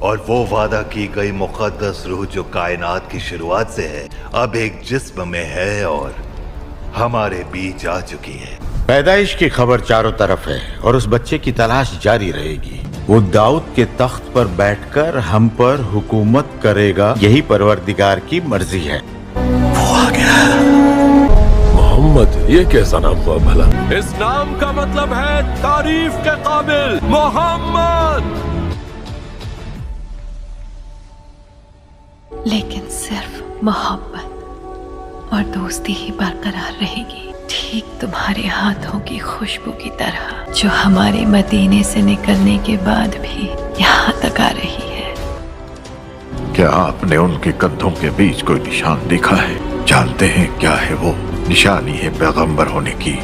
और वो वादा की गई मुक़द्दस रूह जो कायनात की शुरुआत से है अब एक जिस्म में है और हमारे बीच आ चुकी है। पैदाइश की खबर चारों तरफ है और उस बच्चे की तलाश जारी रहेगी। वो दाऊद के तख्त पर बैठकर हम पर हुकूमत करेगा, यही परवरदिगार की मर्जी है। वो आ गया। मोहम्मद, ये कैसा नाम हुआ भला? इस नाम का मतलब है तारीफ के काबिल मोहम्मद। लेकिन सिर्फ मोहब्बत और दोस्ती ही बरकरार रहेगी, ठीक तुम्हारे हाथों की खुशबू की तरह जो हमारे मदीने से निकलने के बाद भी यहाँ तक आ रही है। क्या आपने उनके कंधों के बीच कोई निशान देखा है? जानते हैं क्या है वो? निशानी है पैगंबर होने की।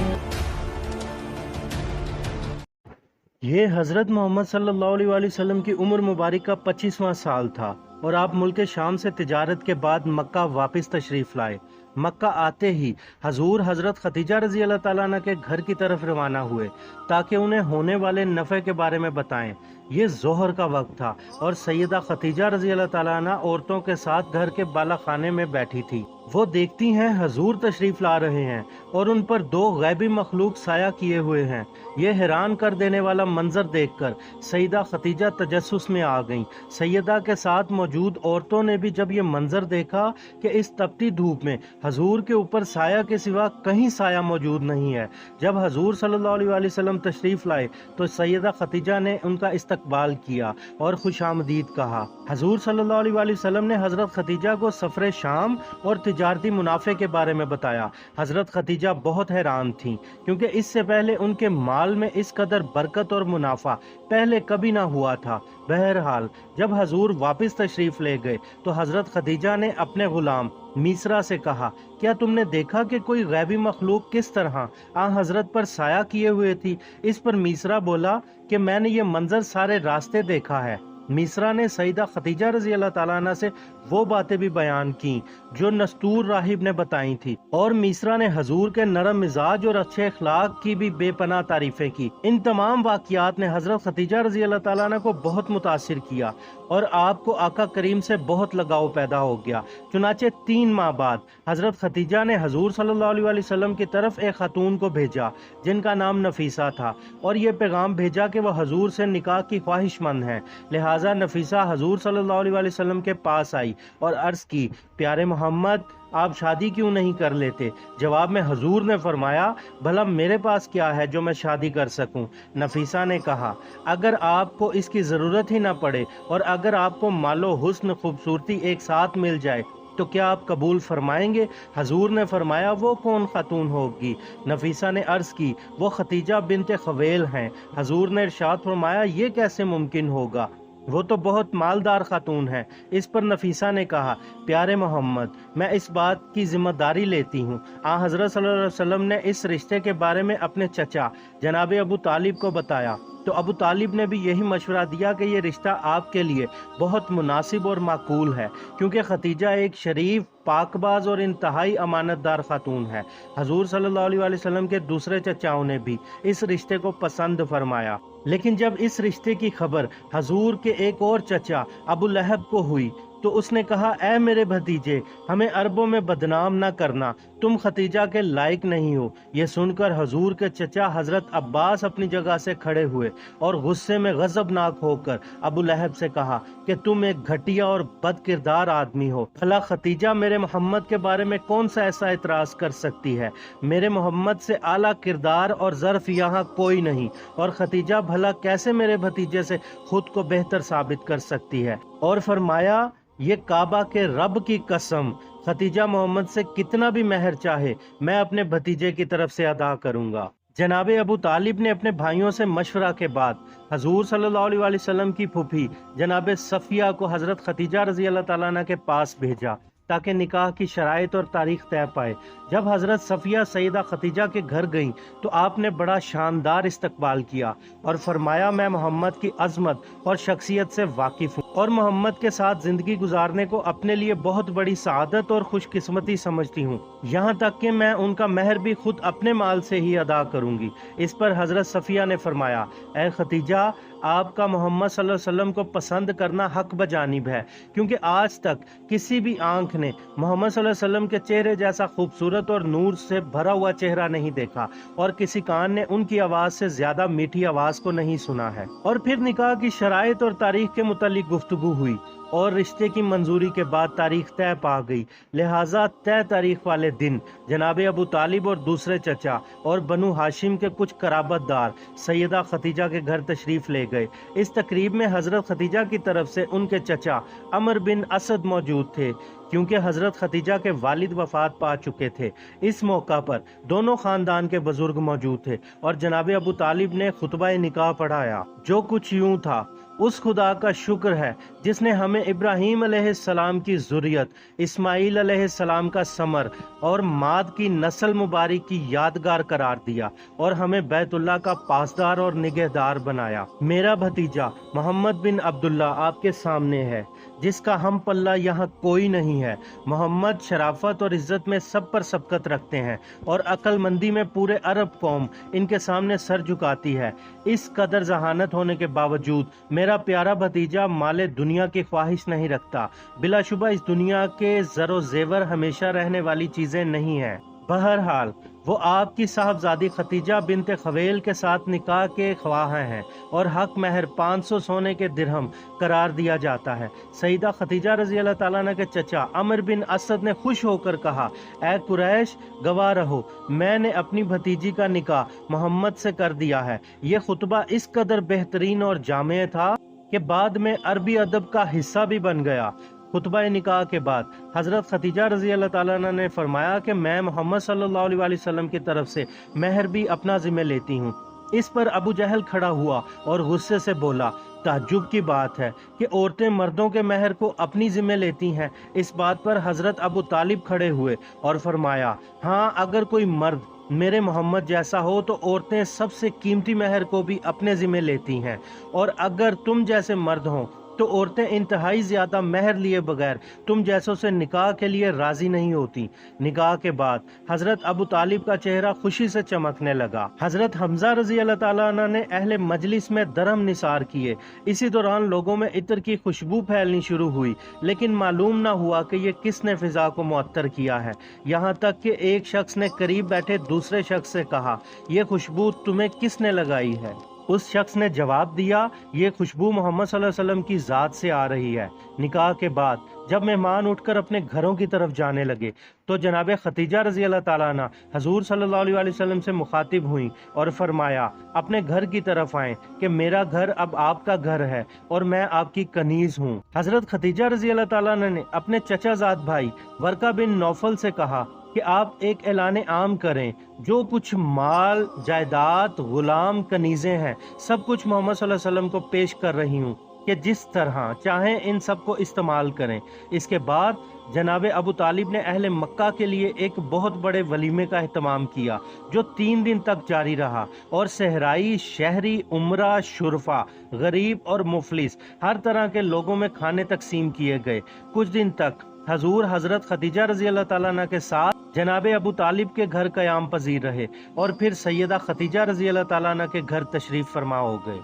ये हज़रत मोहम्मद सल्लल्लाहु अलैहि वसल्लम की उम्र मुबारक का 25वां साल था और आप मुल्क शाम से तिजारत के बाद मक्का वापस तशरीफ़ लाए। मक्का आते ही हजूर हज़रत खदीजा रज़ी अल्लाह ताला अन्हा के घर की तरफ रवाना हुए ताकि उन्हें होने वाले नफ़े के बारे में बताएं। ये जोहर का वक्त था और सैयदा खदीजा रज़ी अल्लाह ताला अन्हा औरतों के साथ घर के बाला खाने में बैठी थी। वो देखती हैं हजूर तशरीफ ला रहे हैं और उन पर दो गैबी मखलूक साया किए हुए हैं। ये हैरान कर देने वाला मंजर देखकर सैयदा खदीजा तजस्सुस में आ गईं। सैयदा के साथ मौजूद औरतों ने भी जब ये मंजर देखा कि इस तपती धूप में हजूर के ऊपर साया के सिवा कहीं साया मौजूद नहीं है। जब हजूर सल्लल्लाहु अलैहि वसल्लम तशरीफ लाए तो सैयदा खदीजा ने उनका इस्तकबाल किया और खुशामदीद कहा। हजूर सल्लल्लाहु अलैहि वसल्लम ने हजरत खदीजा को सफर शाम और तिजारती मुनाफे के बारे में बताया। हजरत खदीजा बहुत हैरान थीं क्योंकि इससे पहले उनके माल में इस कदर बरकत और मुनाफा पहले कभी ना हुआ था। बहरहाल जब हजूर वापस तशरीफ ले गए तो हजरत खदीजा ने अपने गुलाम मीसरा से कहा, क्या तुमने देखा कि कोई गैबी मखलूक किस तरह आ हजरत पर साया किए हुए थी? इस पर मीसरा बोला कि मैंने ये मंजर सारे रास्ते देखा है। मीसरा ने सईदा खदीजा रजी अल्लाह ताला अन्हा से वो बातें भी बयान की जो नस्तूर राहिब ने बताई थी और मीसरा ने हजूर के नरम मिजाज और अच्छे अखलाक की भी बेपनाह तारीफें की। इन तमाम वाक़ियात ने हजरत खदीजा रजी अल्लाह ताला अन्हा को बहुत मुतासिर किया और आपको आका करीम से बहुत लगाव पैदा हो गया। चुनाचे 3 माह बाद हजरत खदीजा ने हजूर सल्लल्लाहु अलैहि वसल्लम की तरफ एक खातून को भेजा जिनका नाम नफीसा था और ये पैगाम भेजा कि वह हजूर से निकाह की ख्वाहिशमंद है। लिहाजा नफीसा हजूर सल्लल्लाहु अलैहि वसल्लम के पास आई और अर्ज की, प्यारे मोहम्मद, आप शादी क्यों नहीं कर लेते? जवाब में हजूर ने फरमाया, भला मेरे पास क्या है जो मैं शादी कर सकूं? नफीसा ने कहा, अगर आपको इसकी ज़रूरत ही ना पड़े और अगर आपको मालो हुस्न खूबसूरती एक साथ मिल जाए तो क्या आप कबूल फरमाएंगे? हजूर ने फरमाया, वो कौन खातून होगी? नफीसा ने अर्ज की, वो खदीजा बिनते खवेल हैं। हजूर ने इरशाद फरमाया, ये कैसे मुमकिन होगा? वो तो बहुत मालदार खातून है। इस पर नफीसा ने कहा, प्यारे मोहम्मद, मैं इस बात की जिम्मेदारी लेती हूँ। हजरत सल्लल्लाहु अलैहि वसल्लम ने इस रिश्ते के बारे में अपने चचा जनाब अबू तालिब को बताया तो अबू तालिब ने भी यही मशवरा दिया कि ये रिश्ता आपके लिए बहुत मुनासिब और माकूल है क्योंकि खदीजा एक शरीफ, पाकबाज और इंतहाई अमानतदार खातून है। हजूर सल्लल्लाहु अलैहि वसल्लम के दूसरे चचाओं ने भी इस रिश्ते को पसंद फरमाया। लेकिन जब इस रिश्ते की खबर हजूर के एक और चचा अबू लहब को हुई तो उसने कहा, ऐ मेरे भतीजे, हमें अरबों में बदनाम ना करना, तुम खदीजा के लायक नहीं हो। ये सुनकर हजूर के चचा हजरत अब्बास अपनी जगह से खड़े हुए और गुस्से में गजबनाक होकर अबू लहब से कहा कि तुम एक घटिया और बद किरदार आदमी हो। भला खदीजा मेरे मोहम्मद के बारे में कौन सा ऐसा एतराज कर सकती है? मेरे मोहम्मद से आला किरदार और ज़र्फ यहाँ कोई नहीं और खदीजा भला कैसे मेरे भतीजे से खुद को बेहतर साबित कर सकती है? और फरमाया, ये काबा के रब की कसम, खदीजा मोहम्मद से कितना भी मेहर चाहे मैं अपने भतीजे की तरफ से अदा करूंगा। जनाब अबू तालिब ने अपने भाइयों से मशवरा के बाद हजूर सल्लल्लाहु अलैहि वसल्लम की फूफी जनाब सफिया को हजरत खदीजा रजी अल्लाह ताला अन्हा के पास भेजा ताकि निकाह की शराइत और तारीख तय पाए। जब हजरत सफिया सईदा खदीजा के घर गईं तो आपने बड़ा शानदार इस्तकबाल किया और फरमाया, मैं मोहम्मद की अजमत और शख्सियत से वाकिफ हूँ और मोहम्मद के साथ जिंदगी गुजारने को अपने लिए बहुत बड़ी सआदत और खुशकिस्मती समझती हूँ, यहाँ तक कि मैं उनका महर भी खुद अपने माल से ही अदा करूँगी। इस पर हजरत सफिया ने फरमाया, ऐ खदीजा, آپ کا محمد صلی اللہ علیہ وسلم کو پسند کرنا حق بجانب ہے، کیونکہ آج تک کسی بھی آنکھ نے محمد صلی اللہ علیہ وسلم کے چہرے جیسا خوبصورت اور نور سے بھرا ہوا چہرہ نہیں دیکھا، اور کسی کان نے ان کی آواز سے زیادہ میٹھی آواز کو نہیں سنا ہے۔ اور پھر نکاح کی شرائط اور تاریخ کے متعلق گفتگو ہوئی، اور رشتے کی منظوری کے بعد تاریخ طے پا گئی، لہٰذا طے تاریخ والے دن جناب ابو طالب اور دوسرے چچا اور بنو ہاشم کے کچھ قرابت دار سیدہ ختیجہ کے گھر تشریف لے گئے۔ اس تقریب میں حضرت ختیجہ کی طرف سے ان کے چچا عمر بن اسد موجود تھے، کیونکہ حضرت ختیجہ کے والد وفات پا چکے تھے۔ اس موقع پر دونوں خاندان کے بزرگ موجود تھے، اور جناب ابو طالب نے خطبہ نکاح پڑھایا، جو کچھ یوں تھا: اس خدا کا شکر ہے جس نے ہمیں ابراہیم علیہ السلام کی ذریت، اسماعیل علیہ السلام کا ثمر اور ماد کی نسل مبارک کی یادگار قرار دیا، اور ہمیں بیت اللہ کا پاسدار اور نگہدار بنایا۔ میرا بھتیجا محمد بن عبداللہ آپ کے سامنے ہے، جس کا ہم پلہ یہاں کوئی نہیں ہے۔ محمد شرافت اور عزت میں سب پر سبقت رکھتے ہیں، اور عقل مندی میں پورے عرب قوم ان کے سامنے سر جھکاتی ہے۔ اس قدر ذہانت ہونے کے باوجود میرا پیارا بھتیجا مال دنیا کی خواہش نہیں رکھتا۔ بلا شبہ اس دنیا کے زر و زیور ہمیشہ رہنے والی چیزیں نہیں ہیں۔ بہرحال وہ آپ کی صاحبزادی ختیجہ بنت خویل کے ساتھ نکاح کے خواہاں ہیں، اور حق مہر 500 سونے کے درہم قرار دیا جاتا ہے۔ سیدہ ختیجہ رضی اللہ تعالیٰ عنہ کے چچا عمر بن اسد نے خوش ہو کر کہا: اے قریش، گواہ رہو، میں نے اپنی بھتیجی کا نکاح محمد سے کر دیا ہے۔ یہ خطبہ اس قدر بہترین اور جامع تھا کہ بعد میں عربی ادب کا حصہ بھی بن گیا۔ خطبہ نکاح کے بعد حضرت ختیجہ رضی اللہ تعالیٰ عنہ نے فرمایا کہ میں محمد صلی اللہ علیہ وآلہ وسلم کی طرف سے مہر بھی اپنا ذمہ لیتی ہوں۔ اس پر ابو جہل کھڑا ہوا اور غصے سے بولا: تعجب کی بات ہے کہ عورتیں مردوں کے مہر کو اپنی ذمہ لیتی ہیں۔ اس بات پر حضرت ابو طالب کھڑے ہوئے اور فرمایا: ہاں، اگر کوئی مرد میرے محمد جیسا ہو تو عورتیں سب سے قیمتی مہر کو بھی اپنے ذمہ لیتی ہیں، اور اگر تم جیسے مرد ہوں تو عورتیں انتہائی زیادہ مہر لیے بغیر تم جیسوں سے نکاح کے لیے راضی نہیں ہوتی۔ نکاح کے بعد حضرت ابو طالب کا چہرہ خوشی سے چمکنے لگا۔ حضرت حمزہ رضی اللہ تعالیٰ عنہ نے اہل مجلس میں درہم نثار کیے۔ اسی دوران لوگوں میں عطر کی خوشبو پھیلنی شروع ہوئی، لیکن معلوم نہ ہوا کہ یہ کس نے فضا کو معطر کیا ہے، یہاں تک کہ ایک شخص نے قریب بیٹھے دوسرے شخص سے کہا: یہ خوشبو تمہیں کس نے لگائی ہے؟ اس شخص نے جواب دیا: یہ خوشبو محمد صلی اللہ علیہ وسلم کی ذات سے آ رہی ہے۔ نکاح کے بعد جب مہمان اٹھ کر اپنے گھروں کی طرف جانے لگے تو جناب ختیجہ رضی اللہ تعالیٰ عنہ حضور صلی اللہ علیہ وآلہ وسلم سے مخاطب ہوئیں اور فرمایا: اپنے گھر کی طرف آئیں کہ میرا گھر اب آپ کا گھر ہے اور میں آپ کی کنیز ہوں۔ حضرت ختیجہ رضی اللہ تعالیٰ عنہ نے اپنے چچا زاد بھائی ورقہ بن نوفل سے کہا کہ آپ ایک اعلان عام کریں، جو کچھ مال، جائیداد، غلام، کنیزیں ہیں، سب کچھ محمد صلی اللہ علیہ وسلم کو پیش کر رہی ہوں کہ جس طرح چاہیں ان سب کو استعمال کریں۔ اس کے بعد جناب ابو طالب نے اہل مکہ کے لیے ایک بہت بڑے ولیمے کا اہتمام کیا، جو 3 دن تک جاری رہا، اور صحرائی، شہری، عمرہ، شرفا، غریب اور مفلس ہر طرح کے لوگوں میں کھانے تقسیم کیے گئے۔ کچھ دن تک حضور حضرت ختیجہ رضی اللہ تعالیٰ عنہ کے ساتھ جناب ابو طالب کے گھر قیام پذیر رہے، اور پھر سیدہ ختیجہ رضی اللہ تعالیٰ عنہ کے گھر تشریف فرما ہو گئے۔